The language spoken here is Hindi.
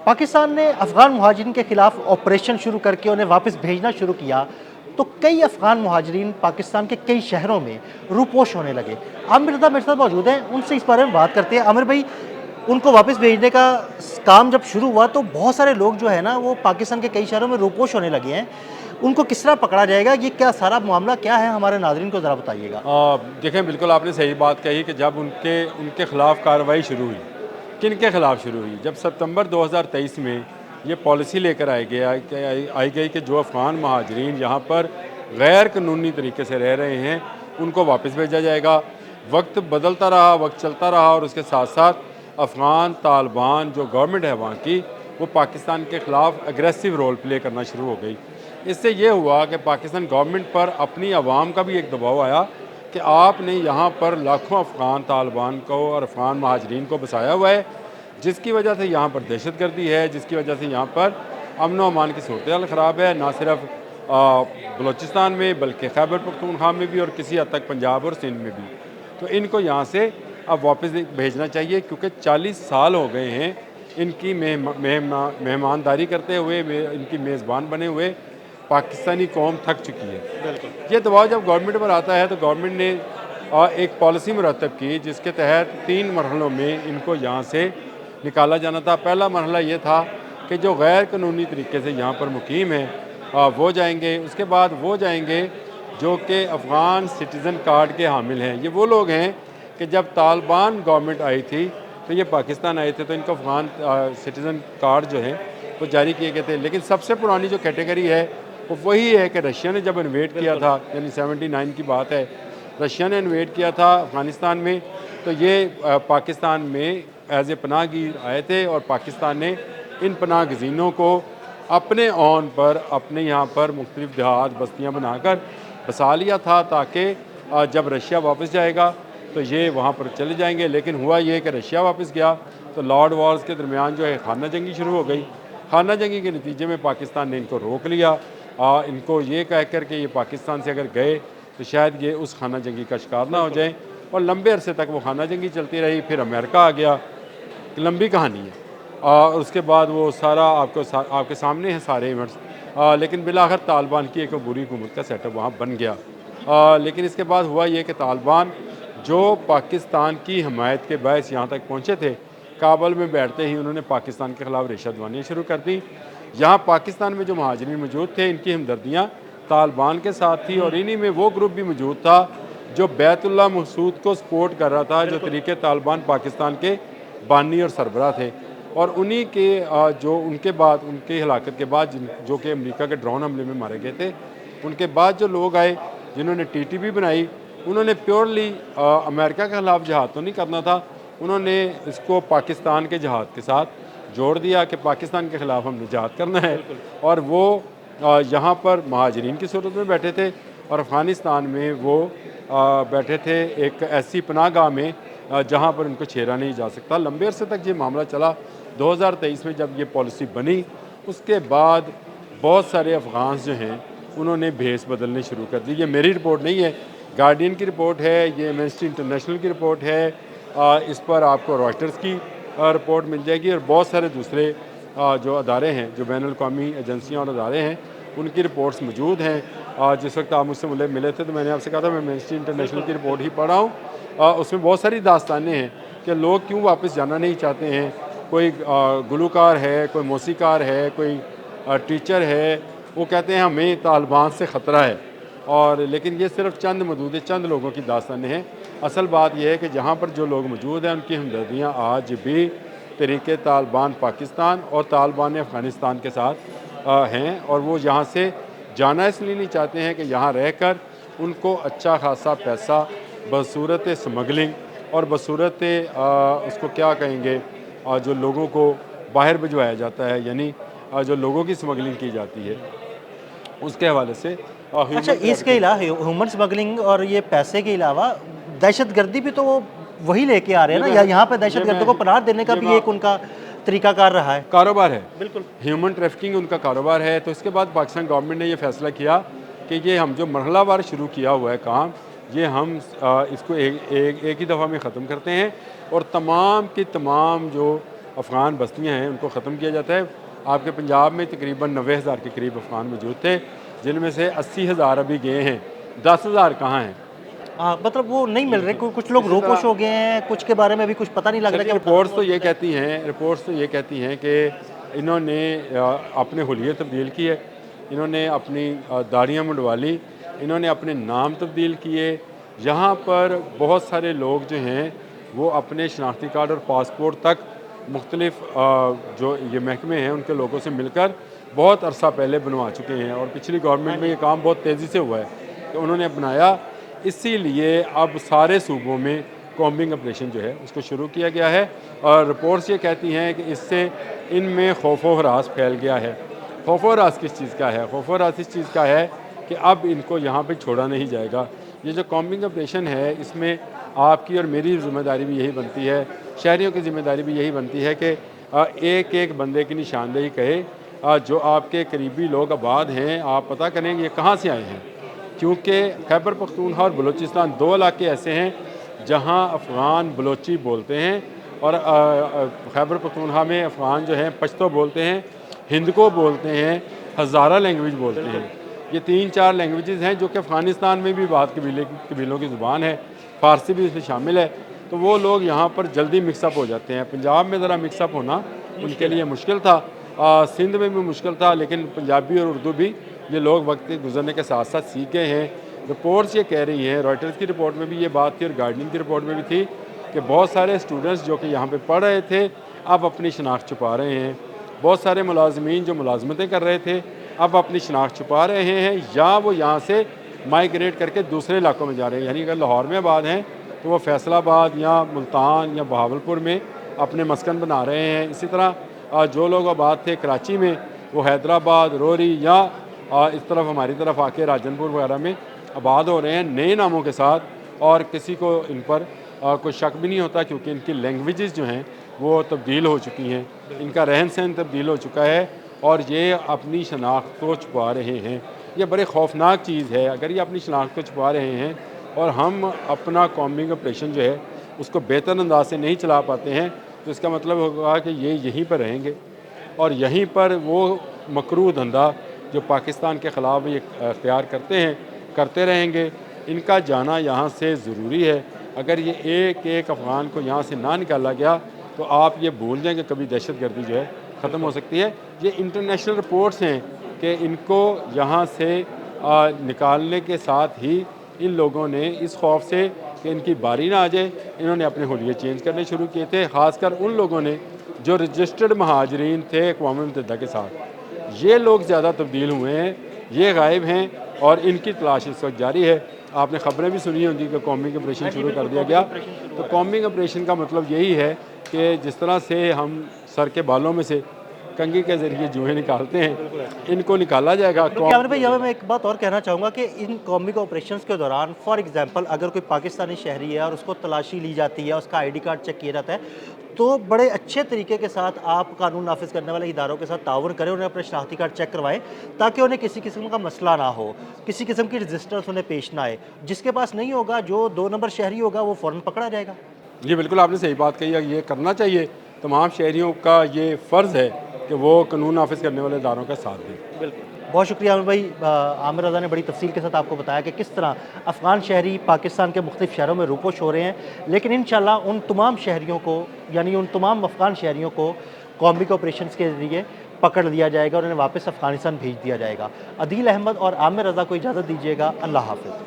पाकिस्तान ने अफ़गान मुहाजिरीन के ख़िलाफ़ ऑपरेशन शुरू करके उन्हें वापस भेजना शुरू किया तो कई अफ़गान मुहाजिरीन पाकिस्तान के कई शहरों में रूपोश होने लगे। आमिर रज़ा मेरे साथ मौजूद हैं, उनसे इस बारे में बात करते हैं। आमिर भाई, उनको वापस भेजने का काम जब शुरू हुआ तो बहुत सारे लोग जो है ना वो पाकिस्तान के कई शहरों में रूपोश होने लगे हैं। उनको किस तरह पकड़ा जाएगा, ये क्या सारा मामला क्या है, हमारे नाज़रीन को ज़रा बताइएगा। देखें, बिल्कुल आपने सही बात कही कि जब उनके उनके ख़िलाफ़ कार्रवाई शुरू हुई, किन के ख़िलाफ़ शुरू हुई, जब सितंबर 2023 में ये पॉलिसी लेकर आई गई कि जो अफ़गान महाजरीन यहाँ पर गैर कानूनी तरीके से रह रहे हैं उनको वापस भेजा जाएगा। वक्त बदलता रहा, वक्त चलता रहा और उसके साथ साथ अफ़गान तालिबान जो गवर्नमेंट है वहाँ की, वो पाकिस्तान के ख़िलाफ़ एग्रेसिव रोल प्ले करना शुरू हो गई। इससे ये हुआ कि पाकिस्तान गवर्नमेंट पर अपनी आवाम का भी एक दबाव आया कि आपने यहाँ पर लाखों अफ़गान तालिबान को और अफ़गान महाजरीन को बसाया हुआ है, जिसकी वजह से यहाँ पर दहशतगर्दी है, जिसकी वजह से यहाँ पर अमन व अमान की सूरत हाल ख़राब है, ना सिर्फ बलूचिस्तान में बल्कि खैबर पख्तूनख्वा में भी और किसी हद तक पंजाब और सिंध में भी। तो इनको यहाँ से अब वापस भेजना चाहिए, क्योंकि 40 साल हो गए हैं इनकी मेहमानदारी करते हुए, इनकी मेज़बान बने हुए पाकिस्तानी कौम थक चुकी है। ये दबाव जब गवर्नमेंट पर आता है तो गवर्नमेंट ने एक पॉलिसी मुरतब की जिसके तहत 3 मरहलों में इनको यहाँ से निकाला जाना था। पहला मरहला ये था कि जो गैर कानूनी तरीके से यहाँ पर मुकीम है वो जाएंगे। उसके बाद वो जाएंगे जो कि अफ़गान सिटीज़न कार्ड के हामिल हैं। ये वो लोग हैं कि जब तालिबान गवर्नमेंट आई थी तो ये पाकिस्तान आए थे तो इनको अफ़गान सिटीज़न कार्ड जो हैं वो जारी किए गए थे। लेकिन सबसे पुरानी जो कैटेगरी है वो वही है कि रशिया ने जब इन्वेट किया था, यानी 79 की बात है, रशिया ने इन्वेट किया था अफ़गानिस्तान में, तो ये पाकिस्तान में एज़ ए पनाहगीर आए थे और पाकिस्तान ने इन पनाह गज़ीनों को अपने ओन पर अपने यहाँ पर मुख्तलिफ़ देहात बस्तियाँ बनाकर बसा लिया था ताकि जब रशिया वापस जाएगा तो ये वहाँ पर चले जाएंगे। लेकिन हुआ ये कि रशिया वापस गया तो लॉर्ड वॉर्स के दरमियान जो है खाना जंगी शुरू हो गई। खाना जंगी के नतीजे में पाकिस्तान ने इनको रोक लिया, इनको ये कह कर के ये पाकिस्तान से अगर गए तो शायद ये उस खाना जंगी का शिकार ना हो जाए, और लंबे अरसे तक वो खाना जंगी चलती रही। फिर अमेरिका आ गया, लंबी कहानी है। उसके बाद वो सारा आपके सामने है सारे इवेंट्स। लेकिन बिलाखिर तालिबान की एक बुरी हुकूमत का सेटअप वहाँ बन गया। लेकिन इसके बाद हुआ ये कि तालिबान जो पाकिस्तान की हमायत के बायस यहाँ तक पहुँचे थे, काबुल में बैठते ही उन्होंने पाकिस्तान के ख़िलाफ़ रिश्वतवानियाँ शुरू कर दी। यहाँ पाकिस्तान में जो महाजरीन मौजूद थे, इनकी हमदर्दियाँ तालिबान के साथ थी और इन्हीं में वो ग्रुप भी मौजूद था जो बैतुल्लाह मसूद को सपोर्ट कर रहा था, जो तरीके तालिबान पाकिस्तान के बानी और सरबराह थे। और उन्हीं के जो उनके बाद उनके हलाकत के बाद जो कि अमेरिका के ड्रोन हमले में मारे गए थे, उनके बाद जो लोग आए जिन्होंने TTP बनाई, उन्होंने प्योरली अमेरिका के ख़िलाफ़ जहाद तो नहीं करना था, उन्होंने इसको पाकिस्तान के जहाद के साथ जोड़ दिया कि पाकिस्तान के ख़िलाफ़ हमने जहाद करना है। और वो यहाँ पर महाजरीन की सूरत में बैठे थे और अफ़गानिस्तान में वो बैठे थे एक ऐसी पनाहगाह में जहाँ पर उनको छेड़ा नहीं जा सकता। लंबे अरसे तक ये मामला चला। 2023 में जब ये पॉलिसी बनी उसके बाद बहुत सारे अफ़गान जो हैं उन्होंने भेस बदलने शुरू कर दी। ये मेरी रिपोर्ट नहीं है, गार्डियन की रिपोर्ट है, ये एमनेस्टी इंटरनेशनल की रिपोर्ट है, इस पर आपको रॉयटर्स की रिपोर्ट मिल जाएगी और बहुत सारे दूसरे जो अदारे हैं, जो बैनुल अक़वामी एजेंसियाँ और अदारे हैं, उनकी रिपोर्ट्स मौजूद हैं। जिस वक्त आप मुझसे मिले थे तो मैंने आपसे कहा था मैं एमनेस्टी इंटरनेशनल की रिपोर्ट ही पढ़ा हूँ। उसमें बहुत सारी दास्तानें हैं कि लोग क्यों वापस जाना नहीं चाहते हैं। कोई गुलकार है, कोई मौसीकार है, कोई टीचर है, वो कहते हैं हमें तालिबान से ख़तरा है। और लेकिन ये सिर्फ चंद लोगों की दास्तानें हैं। असल बात यह है कि जहाँ पर जो लोग मौजूद हैं उनकी हमदर्दियाँ आज भी तरीके तालिबान पाकिस्तान और तालिबान अफ़गानिस्तान के साथ हैं, और वो यहाँ से जाना इसलिए नहीं चाहते हैं कि यहाँ रहकर उनको अच्छा खासा पैसा बसूरत स्मगलिंग और बसूरत उसको क्या कहेंगे, जो लोगों को बाहर भिजवाया जाता है, यानी जो लोगों की स्मगलिंग की जाती है उसके हवाले से। अच्छा, इसके अलावा ह्यूमन स्मगलिंग और ये पैसे के अलावा दहशतगर्दी भी तो वो वही लेके आ रहे हैं ना, यहाँ पे दहशतगर्दी को पनाह देने का भी एक उनका तरीकाकार रहा है, कारोबार है। बिल्कुल ह्यूमन ट्रैफिकिंग उनका कारोबार है। तो इसके बाद पाकिस्तान गवर्नमेंट ने ये फैसला किया कि ये हम जो मरहलावार शुरू किया हुआ है काम, ये हम इसको एक ही दफ़ा में ख़त्म करते हैं और तमाम की तमाम जो अफ़गान बस्तियाँ हैं उनको ख़त्म किया जाता है। आपके पंजाब में तकरीबन 90,000 के करीब अफ़गान मौजूद थे, जिनमें से 80,000 अभी गए हैं, 10,000 कहाँ हैं? मतलब वो नहीं मिल रहे, कुछ लोग इसी रोपोश तरह हो गए हैं, कुछ के बारे में भी कुछ पता नहीं लग रहा चलिए, कि रिपोर्ट्स तो ये कहती हैं कि इन्होंने अपने हुलिये तब्दील किए, इन्होंने अपनी दाढ़ियाँ मुंडवा ली, इन्होंने अपने नाम तब्दील किए। यहाँ पर बहुत सारे लोग जो हैं वो अपने शनाख्ती कार्ड और पासपोर्ट तक मुख्तलिफ जो ये महकमे हैं उनके लोगों से मिलकर बहुत अरसा पहले बनवा चुके हैं, और पिछली गवर्नमेंट में ये काम बहुत तेज़ी से हुआ है कि उन्होंने अपनाया। इसीलिए अब सारे सूबों में कॉम्बिंग ऑपरेशन जो है उसको शुरू किया गया है, और रिपोर्ट्स ये कहती हैं कि इससे इनमें खौफ व हरास फैल गया है। खौफ व हरास किस चीज़ का है? खौफ व हरास इस चीज़ का है कि अब इनको यहाँ पे छोड़ा नहीं जाएगा। ये जो कॉम्बिंग ऑपरेशन है इसमें आपकी और मेरी ज़िम्मेदारी भी यही बनती है, शहरियों की ज़िम्मेदारी भी यही बनती है कि एक एक बंदे की निशानदेही कहे, जो आपके करीबी लोग आबाद हैं आप पता करें ये कहाँ से आए हैं, क्योंकि खैबर पख्तूनख्वा और बलूचिस्तान 2 इलाके ऐसे हैं जहाँ अफ़गान बलोची बोलते हैं, और खैबर पख्तूनख्वा में अफ़गान जो हैं पश्तो बोलते हैं, हिंदको बोलते हैं, हज़ारा लैंग्वेज बोलते हैं। ये 3-4 लैंग्वेजेस हैं जो कि अफ़गानिस्तान में भी बहुत कबीलों की ज़ुबान है, फ़ारसी भी इसमें शामिल है। तो वो लोग यहाँ पर जल्दी मिक्सअप हो जाते हैं। पंजाब में ज़रा मिक्सअप होना उनके लिए मुश्किल था, सिंध में भी मुश्किल था, लेकिन पंजाबी और उर्दू भी ये लोग वक्त के गुजरने के साथ साथ सीख गए हैं। रिपोर्ट्स ये कह रही हैं, रॉयटर्स की रिपोर्ट में भी ये बात थी और गार्डियन की रिपोर्ट में भी थी कि बहुत सारे स्टूडेंट्स जो कि यहाँ पे पढ़ रहे थे अब अपनी शनाख्त छुपा रहे हैं। बहुत सारे मुलाजमीन जो मुलाजमतें कर रहे थे अब अपनी शनाख्त छुपा रहे हैं, या वो यहाँ से माइग्रेट करके दूसरे इलाकों में जा रहे हैं। यानी अगर लाहौर में आबाद हैं तो वो फैसलाबाद या मुल्तान या बहावलपुर में अपने मस्कन बना रहे हैं। इसी तरह जो लोग आबाद थे कराची में वो हैदराबाद, रोरी या इस तरफ हमारी तरफ आके राजनपुर वगैरह में आबाद हो रहे हैं नए नामों के साथ, और किसी को इन पर कोई शक भी नहीं होता, क्योंकि इनकी लैंग्वेजेस जो हैं वो तब्दील हो चुकी हैं, इनका रहन सहन तब्दील हो चुका है, और ये अपनी शनाख्त को छुपा रहे हैं। ये बड़े खौफनाक चीज़ है। अगर ये अपनी शनाख्त को छुपा रहे हैं और हम अपना कॉम्बिंग ऑपरेशन जो है उसको बेहतर अंदाज से नहीं चला पाते हैं, तो इसका मतलब होगा कि ये यहीं पर रहेंगे, और यहीं पर वो मकरूह धंधा जो पाकिस्तान के ख़िलाफ़ ये अख्तियार करते हैं करते रहेंगे। इनका जाना यहाँ से ज़रूरी है। अगर ये एक एक अफ़गान को यहाँ से ना निकाला गया तो आप ये भूल जाएँ कि कभी दहशतगर्दी जो है ख़त्म हो सकती है। ये इंटरनेशनल रिपोर्ट्स हैं कि इनको यहाँ से निकालने के साथ ही इन लोगों ने इस खौफ से कि इनकी बारी ना आ जाए, इन्होंने अपने हुलिये चेंज करने शुरू किए थे, ख़ासकर उन लोगों ने जो रजिस्टर्ड महाजरीन थे अक़वाम मुत्तहिदा के साथ। ये लोग ज़्यादा तब्दील हुए हैं, ये गायब हैं, और इनकी तलाश इस वक्त जारी है। आपने ख़बरें भी सुनी होंगी कि कॉम्बिंग ऑपरेशन शुरू कर दिया गया। तो कॉम्बिंग ऑपरेशन का मतलब यही है कि जिस तरह से हम सर के बालों में से कंघी के ज़रिए जुएँ निकालते हैं, इनको निकाला जाएगा। आमिर भाई, यहाँ मैं एक बात और कहना चाहूँगा कि इन कॉम्बिंग ऑपरेशंस के दौरान फॉर एग्जांपल अगर कोई पाकिस्तानी शहरी है और उसको तलाशी ली जाती है, उसका आईडी कार्ड चेक किया जाता है, तो बड़े अच्छे तरीके के साथ आप कानून नाफिज करने वाले इदारों के साथ ताउन करें, उन्हें अपने शनाख्ती कार्ड चेक करवाएं, ताकि उन्हें किसी किस्म का मसला ना हो, किसी किस्म की रजिस्टर्स उन्हें पेश ना आए। जिसके पास नहीं होगा, जो 2 नंबर शहरी होगा, वो फ़ौरन पकड़ा जाएगा। ये बिल्कुल आपने सही बात कही है, ये करना चाहिए। तमाम शहरियों का ये फ़र्ज़ है कि वो कानून नाफिज करने वाले इदारों का साथ दें। बिल्कुल, बहुत शुक्रिया आमिर भाई। आमिर रज़ा ने बड़ी तफसील के साथ आपको बताया कि किस तरह अफ़गान शहरी पाकिस्तान के मुख्तलिफ शहरों में रूपोश हो रहे हैं, लेकिन इंशाल्लाह उन तमाम शहरियों को, यानी उन तमाम अफ़गान शहरियों को कॉम्बिंग ऑपरेशन के ज़रिए पकड़ लिया जाएगा और उन्हें वापस अफ़गानिस्तान भेज दिया जाएगा। अदील अहमद और आमिर रज़ा को इजाज़त दीजिएगा। अल्लाह हाफ़िज़।